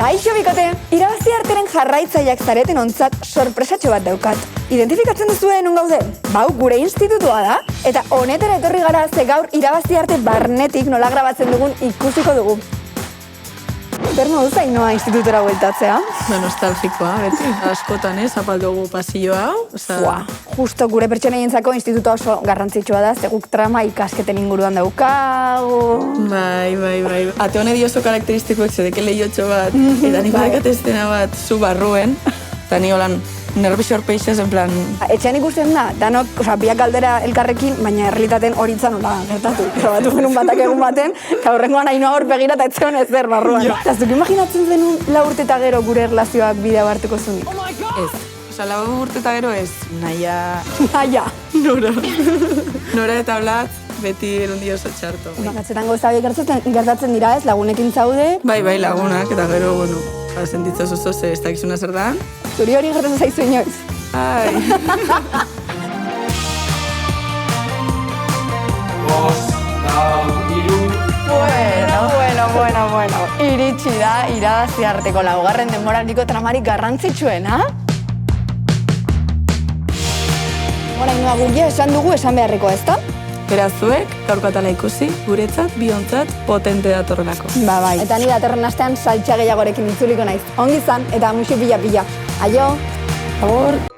Kaixo bikote, irabazi arteren jarraitzaileak zareten ontzat sorpresatxo bat daukat. Identifikatzen duzuen non gaude? Bau, gure institutua da, eta honetara etorri gara ze gaur irabazi arte barnetik nola grabatzen dugun ikusiko dugu. Zer moduz Ainhoa institutora bueltatzea? Nostalgikoa, beti. Askotan, zapaldugu pasillo hau. Justo gure pertsonaientzako institutua oso garrantzitsua da, ze guk trama ikasketen inguruan daukagu. Bai. Ate hone dioso karakteristikoek zedeke lehiotxo bat, eta nik badekat estena bat zu barruen, eta ni holan nervixor peixez, en plan... Etxean ikusten da, danok, biak galdera elkarrekin, baina errealitaten horitzan nola gertatu. Batu genuen batak egun baten, eta horrengoan Ainhoa hor begira eta etzeon ezer barruan. Eta zuk imaginatzen zenun 4 urte eta gero gure erlazioak bidea hartuko zunik? Ez. 4 urte eta gero ez. Naia. Nora eta Blat, beti erundi oso txarto. Gatzetan gauzabiek gertatzen dira ez, lagunekin zaude. Bai, lagunak, eta gero, sentitza oso ze ez dakizuna zer da. Zuri hori gertatzen zaizu inoiz. Ai. Bueno. Iritsi da, irabazi arteko 4. denboraldiko tramarik garrantzitsuena. Ainhoa gugia esan dugu esan beharreko, ezta? Beraz zuek, gaurko atala ikusi, guretzat, biontzat, potente datorrelako. Bai. Eta ni datorren astean saltsa gehiagorekin itzuliko naiz. Ongi izan eta musu pila. Aio! Agur!